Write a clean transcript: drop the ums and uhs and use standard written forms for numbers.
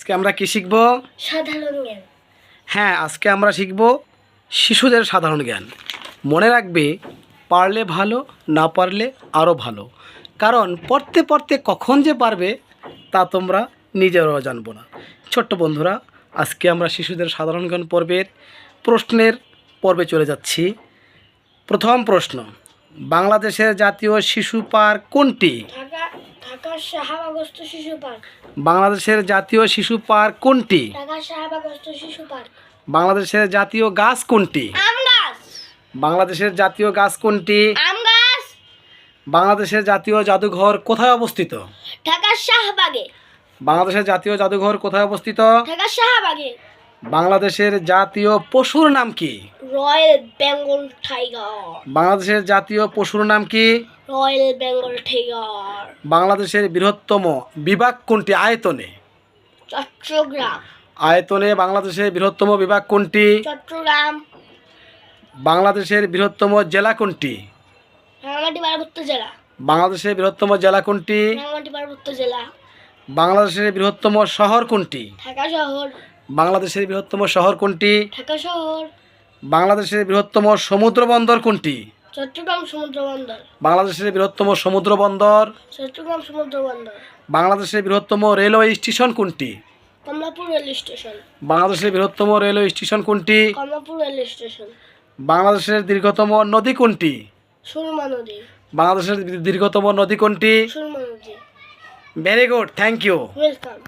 আজকে আমরা কি শিখব? সাধারণ জ্ঞান। হ্যাঁ, আজকে আমরা শিখব শিশুদের সাধারণ জ্ঞান। মনে রাখবে, পারলে ভালো, না পারলে আরও ভালো। কারণ পড়তে পড়তে কখন যে পারবে তা তোমরা নিজেরাও জানবো না। ছোট্ট বন্ধুরা, আজকে আমরা শিশুদের সাধারণ জ্ঞান পর্বের প্রশ্নের পর্বে চলে যাচ্ছি। প্রথম প্রশ্ন, বাংলাদেশের জাতীয় শিশু পার্ক কোনটি? ঢাকার শাহবাগস্থ শিশু পার্ক। বাংলাদেশের জাতীয় শিশু পার্ক কোনটি? ঢাকার শাহবাগস্থ শিশু পার্ক। বাংলাদেশের জাতীয় গাছ কোনটি? আম গাছ। বাংলাদেশের জাতীয় গাছ কোনটি? আম গাছ। বাংলাদেশের জাতীয় জাদুঘর কোথায় অবস্থিত? ঢাকার শাহবাগে। বাংলাদেশের জাতীয় জাদুঘর কোথায় অবস্থিত? ঢাকার শাহবাগে। বাংলাদেশের জাতীয় পশুর নাম কি? Royal Bengal tiger. বাংলাদেশের জাতীয় পশুর নাম কি? Royal Bengal tiger. বাংলাদেশের বৃহত্তম বিভাগ কোনটি আয়তনে? চট্টগ্রাম। আয়তনে বাংলাদেশের বৃহত্তম বিভাগ কোনটি? চট্টগ্রাম। বাংলাদেশের বৃহত্তম জেলা কোনটি? রাঙ্গামাটি পার্বত্য জেলা। বাংলাদেশের বৃহত্তম জেলা কোনটি? রাঙ্গামাটি পার্বত্য জেলা। বাংলাদেশের বৃহত্তম শহর কোনটি? ঢাকা শহর। বাংলাদেশের বৃহত্তম শহর কোনটি? ঢাকা শহর। বাংলাদেশের বৃহত্তম সমুদ্র বন্দর কোনটি? চট্টগ্রাম সমুদ্র বন্দর। বাংলাদেশের বৃহত্তম সমুদ্র বন্দর। চট্টগ্রাম সমুদ্র বন্দর। বাংলাদেশের বৃহত্তম রেলওয়ে স্টেশন কোনটি? Kamalapur rail station. বাংলাদেশের বৃহত্তম রেলওয়ে স্টেশন কোনটি? Kamalapur rail station. বাংলাদেশের দীর্ঘতম নদী কোনটি? সুরমা নদী। বাংলাদেশের দীর্ঘতম নদী কোনটি? সুরমা নদী। Very good, thank you. Welcome.